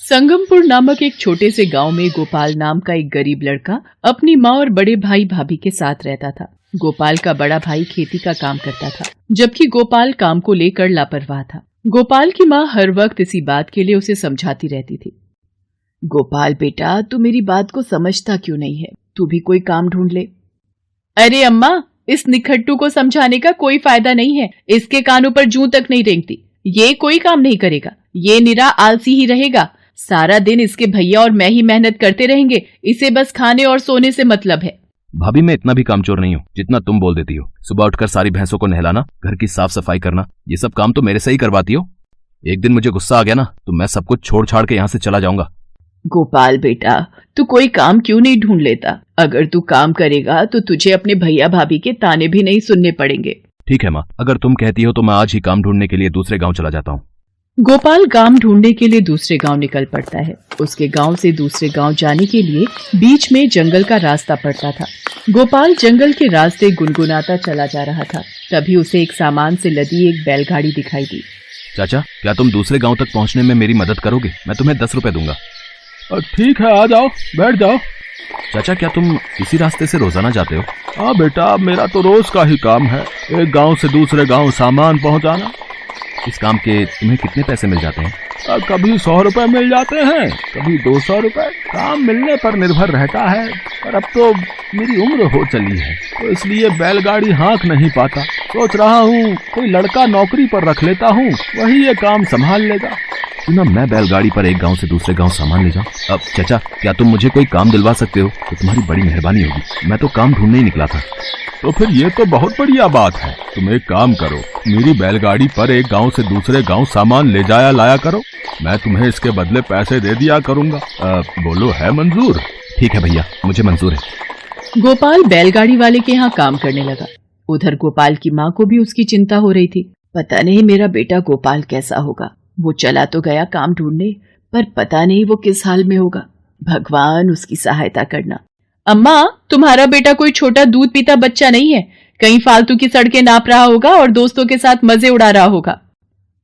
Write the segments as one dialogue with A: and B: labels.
A: संगमपुर नामक एक छोटे से गांव में गोपाल नाम का एक गरीब लड़का अपनी माँ और बड़े भाई भाभी के साथ रहता था। गोपाल का बड़ा भाई खेती का काम करता था, जबकि गोपाल काम को लेकर लापरवाह था। गोपाल की माँ हर वक्त इसी बात के लिए उसे समझाती रहती थी। गोपाल बेटा, तू मेरी बात को समझता क्यों नहीं है? तू भी कोई काम ढूंढ ले। अरे अम्मा, इस निखट्टू को समझाने का कोई फायदा नहीं है। इसके कानों पर जूं तक नहीं रेंगती। ये कोई काम नहीं करेगा, ये निरा आलसी ही रहेगा। सारा दिन इसके भैया और मैं ही मेहनत करते रहेंगे। इसे बस खाने और सोने से मतलब है।
B: भाभी, मैं इतना भी कामचोर नहीं हूँ जितना तुम बोल देती हो। सुबह उठकर सारी भैंसों को नहलाना, घर की साफ सफाई करना, ये सब काम तो मेरे से ही करवाती हो। एक दिन मुझे गुस्सा आ गया ना, तो मैं सब कुछ छोड़ छाड़ के यहाँ से चला जाऊंगा।
A: गोपाल बेटा, तू कोई काम क्यों नहीं ढूंढ लेता? अगर तू काम करेगा तो तुझे अपने भैया भाभी के ताने भी नहीं सुनने पड़ेंगे।
B: ठीक है माँ, अगर तुम कहती हो तो मैं आज ही काम ढूंढने के लिए दूसरे गांव चला जाता हूँ।
A: गोपाल काम ढूंढने के लिए दूसरे गांव निकल पड़ता है। उसके गांव से दूसरे गांव जाने के लिए बीच में जंगल का रास्ता पड़ता था। गोपाल जंगल के रास्ते गुनगुनाता चला जा रहा था। तभी उसे एक सामान से लदी एक बैलगाड़ी दिखाई दी।
B: चाचा, क्या तुम दूसरे गांव तक पहुंचने में मेरी मदद करोगे? मैं तुम्हें 10 रुपए दूंगा।
C: ठीक है, आ जाओ, बैठ जाओ।
B: चाचा, क्या तुम इसी रास्ते से रोजाना जाते हो?
C: हाँ बेटा, मेरा तो रोज का ही काम है, एक गांव से दूसरे गांव सामान पहुंचाना।
B: इस काम के तुम्हें कितने पैसे मिल जाते हैं?
C: कभी 100 रुपए मिल जाते हैं, कभी 200 रुपए। काम मिलने पर निर्भर रहता है, पर अब तो मेरी उम्र हो चली है, तो इसलिए बैलगाड़ी हाँक नहीं पाता। सोच रहा हूँ कोई लड़का नौकरी पर रख लेता हूँ, वही ये काम संभाल लेगा।
B: क्यों ना मैं बैलगाड़ी पर एक गांव से दूसरे गांव सामान ले जाऊं? अब चाचा, क्या तुम मुझे कोई काम दिलवा सकते हो तो तुम्हारी बड़ी मेहरबानी होगी। मैं तो काम ढूंढने ही निकला था।
C: तो फिर ये तो बहुत बढ़िया बात है। तुम एक काम करो, मेरी बैलगाड़ी पर एक गांव से दूसरे गांव सामान ले जाया लाया करो, मैं तुम्हें इसके बदले पैसे दे दिया करूंगा। बोलो, है मंजूर?
B: ठीक है भैया, मुझे मंजूर है।
A: गोपाल बैलगाड़ी वाले के यहाँ काम करने लगा। उधर गोपाल की माँ को भी उसकी चिंता हो रही थी। पता नहीं मेरा बेटा गोपाल कैसा होगा। वो चला तो गया काम ढूंढने, पर पता नहीं वो किस हाल में होगा। भगवान उसकी सहायता करना। अम्मा, तुम्हारा बेटा कोई छोटा दूध पीता बच्चा नहीं है। कहीं फालतू की सड़कें नाप रहा होगा और दोस्तों के साथ मजे उड़ा रहा होगा।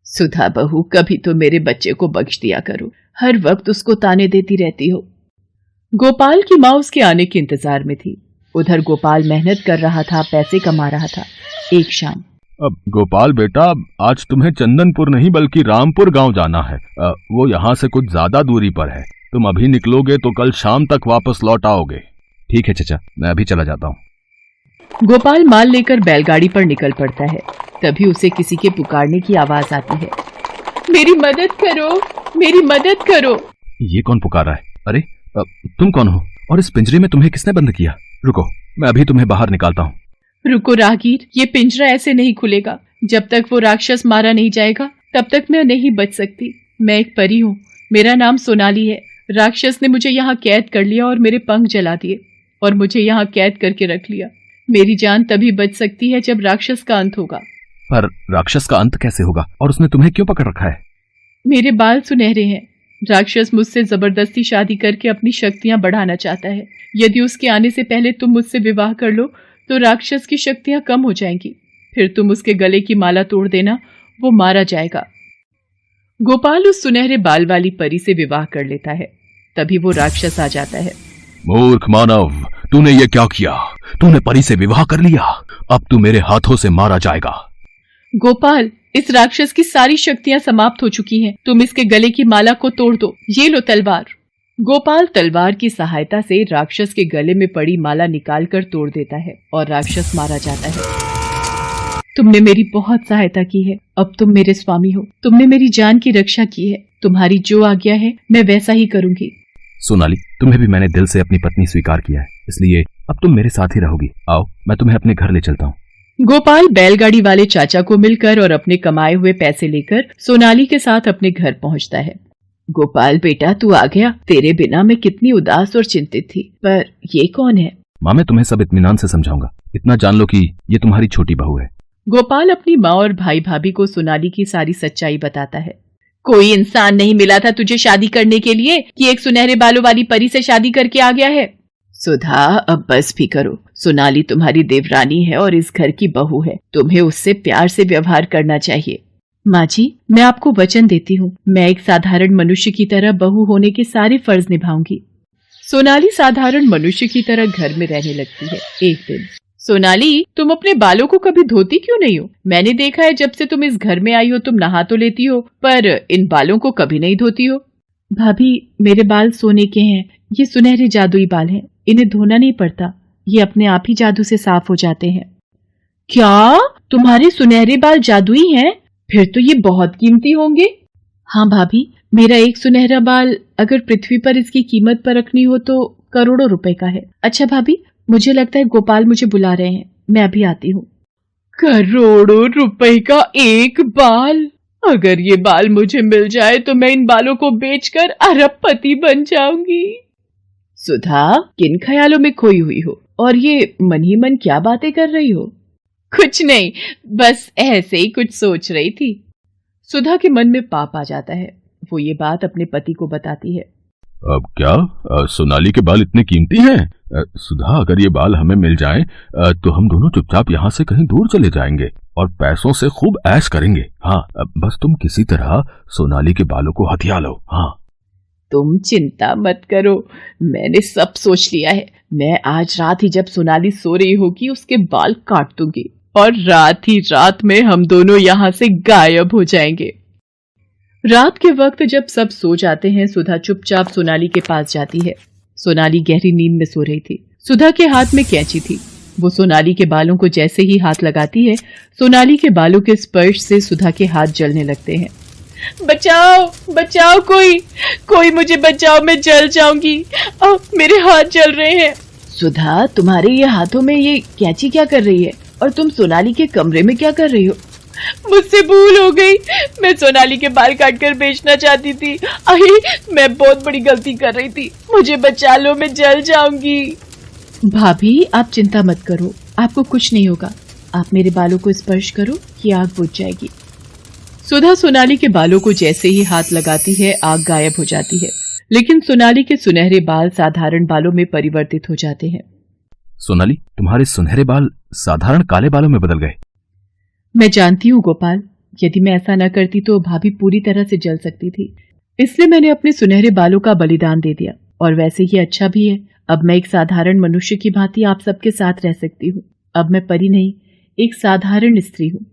A: सुधा बहू, कभी तो मेरे बच्चे को बख्श दिया करो। हर वक्त उसको ताने देती रहती हो। गोपाल की माँ उसके आने के इंतजार में थी। उधर गोपाल मेहनत कर रहा था, पैसे कमा रहा था। एक शाम,
C: अब गोपाल बेटा, आज तुम्हें चंदनपुर नहीं बल्कि रामपुर गांव जाना है। वो यहाँ से कुछ ज्यादा दूरी पर है। तुम अभी निकलोगे तो कल शाम तक वापस लौट आओगे।
B: ठीक है चाचा, मैं अभी चला जाता हूँ।
A: गोपाल माल लेकर बैलगाड़ी पर निकल पड़ता है। तभी उसे किसी के पुकारने की आवाज आती है। मेरी मदद करो, मेरी मदद करो।
B: ये कौन पुकार रहा है? अरे तुम कौन हो और इस पिंजरे में तुम्हें किसने बंद किया? रुको, मैं अभी तुम्हें बाहर निकालता हूँ।
A: रुको राहगीर, ये पिंजरा ऐसे नहीं खुलेगा। जब तक वो राक्षस मारा नहीं जाएगा तब तक मैं नहीं बच सकती। मैं एक परी हूँ, मेरा नाम सोनाली है। राक्षस ने मुझे यहाँ कैद कर लिया और मेरे पंख जला दिए और मुझे यहाँ कैद करके रख लिया। मेरी जान तभी बच सकती है जब राक्षस का अंत होगा।
B: पर राक्षस का अंत कैसे होगा और उसने तुम्हें क्यों पकड़ रखा है?
A: मेरे बाल सुनहरे हैं। राक्षस मुझसे जबरदस्ती शादी करके अपनी शक्तियां बढ़ाना चाहता है। यदि उसके आने से पहले तुम मुझसे विवाह कर लो तो राक्षस की शक्तियां कम हो जाएंगी। फिर तुम उसके गले की माला तोड़ देना, वो मारा जाएगा। गोपाल उस सुनहरे बाल वाली परी से विवाह कर लेता है। तभी वो राक्षस आ जाता है।
B: मूर्ख मानव, तूने ये क्या किया? तूने परी से विवाह कर लिया, अब तू मेरे हाथों से मारा जाएगा।
A: गोपाल, इस राक्षस की सारी शक्तियां समाप्त हो चुकी हैं। तुम इसके गले की माला को तोड़ दो। ये लो तलवार। गोपाल तलवार की सहायता से राक्षस के गले में पड़ी माला निकालकर तोड़ देता है और राक्षस मारा जाता है। तुमने मेरी बहुत सहायता की है, अब तुम मेरे स्वामी हो। तुमने मेरी जान की रक्षा की है। तुम्हारी जो आज्ञा है मैं वैसा ही करूंगी।
B: सोनाली, तुम्हें भी मैंने दिल से अपनी पत्नी स्वीकार किया है, इसलिए अब तुम मेरे साथ ही रहोगी। आओ, मैं तुम्हें अपने घर ले चलता हूँ।
A: गोपाल बैलगाड़ी वाले चाचा को मिलकर और अपने कमाए हुए पैसे लेकर सोनाली के साथ अपने घर पहुंचता है। गोपाल बेटा, तू आ गया। तेरे बिना मैं कितनी उदास और चिंतित थी। पर ये कौन है?
B: माँ, मैं तुम्हें सब इत्मीनान से समझाऊंगा। इतना जान लो कि ये तुम्हारी छोटी बहू है।
A: गोपाल अपनी माँ और भाई भाभी को सोनाली की सारी सच्चाई बताता है। कोई इंसान नहीं मिला था तुझे शादी करने के लिए कि एक सुनहरे बालों वाली परी से शादी करके आ गया है। सुधा, अब बस भी करो। सोनाली तुम्हारी देवरानी है और इस घर की बहू है। तुम्हें उससे प्यार से व्यवहार करना चाहिए। माँ जी, मैं आपको वचन देती हूँ, मैं एक साधारण मनुष्य की तरह बहू होने के सारे फर्ज निभाऊंगी। सोनाली साधारण मनुष्य की तरह घर में रहने लगती है। एक दिन, सोनाली, तुम अपने बालों को कभी धोती क्यों नहीं हो? मैंने देखा है जब से तुम इस घर में आई हो तुम नहा तो लेती हो, पर इन बालों को कभी नहीं धोती हो। भाभी, मेरे बाल सोने के हैं, ये सुनहरे जादुई बाल हैं, इन्हें धोना नहीं पड़ता, ये अपने आप ही जादू से साफ हो जाते हैं। क्या? तुम्हारे सुनहरे बाल जादुई हैं? फिर तो ये बहुत कीमती होंगे। हाँ भाभी, मेरा एक सुनहरा बाल अगर पृथ्वी पर इसकी कीमत पर रखनी हो तो करोड़ों रुपए का है। अच्छा भाभी, मुझे लगता है गोपाल मुझे बुला रहे हैं, मैं अभी आती हूँ। करोड़ों रुपए का एक बाल? अगर ये बाल मुझे मिल जाए तो मैं इन बालों को बेचकर अरबपति बन जाऊंगी। सुधा, किन ख्यालों में खोई हुई हो और ये मन ही मन क्या बातें कर रही हो? कुछ नहीं, बस ऐसे ही कुछ सोच रही थी। सुधा के मन में पाप आ जाता है। वो ये बात अपने पति को बताती है।
C: अब क्या सोनाली के बाल इतने कीमती हैं? सुधा, अगर ये बाल हमें मिल जाएं तो हम दोनों चुपचाप यहाँ से कहीं दूर चले जाएंगे और पैसों से खूब ऐश करेंगे। हाँ, बस तुम किसी तरह सोनाली के बालों को हथिया लो। हाँ,
A: तुम चिंता मत करो, मैंने सब सोच लिया है। मैं आज रात ही जब सोनाली सो रही होगी उसके बाल काट दूंगी और रात ही रात में हम दोनों यहाँ से गायब हो जाएंगे। रात के वक्त जब सब सो जाते हैं, सुधा चुपचाप सोनाली के पास जाती है। सोनाली गहरी नींद में सो रही थी। सुधा के हाथ में कैंची थी। वो सोनाली के बालों को जैसे ही हाथ लगाती है, सोनाली के बालों के स्पर्श से सुधा के हाथ जलने लगते हैं। बचाओ, बचाओ, कोई मुझे बचाओ, मैं जल जाऊंगी, मेरे हाथ जल रहे हैं। सुधा, तुम्हारे ये हाथों में ये कैंची क्या कर रही है और तुम सोनाली के कमरे में क्या कर रही हो? मुझसे भूल हो गई, मैं सोनाली के बाल काटकर बेचना चाहती थी। अरे, मैं बहुत बड़ी गलती कर रही थी, मुझे बचा लो, मैं जल जाऊंगी। भाभी, आप चिंता मत करो, आपको कुछ नहीं होगा। आप मेरे बालों को स्पर्श करो, ये आग बुझ जाएगी। सुधा सोनाली के बालों को जैसे ही हाथ लगाती है, आग गायब हो जाती है, लेकिन सोनाली के सुनहरे बाल साधारण बालों में परिवर्तित हो जाते हैं।
B: सोनाली, तुम्हारे सुनहरे बाल साधारण काले बालों में बदल गए।
A: मैं जानती हूँ गोपाल, यदि मैं ऐसा न करती तो भाभी पूरी तरह से जल सकती थी, इसलिए मैंने अपने सुनहरे बालों का बलिदान दे दिया, और वैसे ही अच्छा भी है। अब मैं एक साधारण मनुष्य की भांति आप सबके साथ रह सकती हूँ। अब मैं परी नहीं, एक साधारण स्त्री हूँ।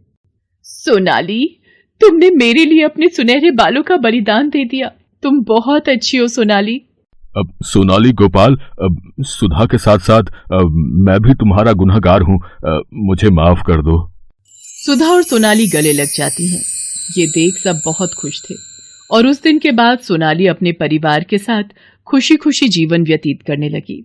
A: सोनाली, तुमने मेरे लिए अपने सुनहरे बालों का बलिदान दे दिया, तुम बहुत अच्छी हो सोनाली।
C: अब सोनाली, गोपाल, सुधा के साथ साथ मैं भी तुम्हारा गुनहगार हूँ, मुझे माफ कर दो।
A: सुधा और सोनाली गले लग जाती हैं। ये देख सब बहुत खुश थे और उस दिन के बाद सोनाली अपने परिवार के साथ खुशी खुशी जीवन व्यतीत करने लगी।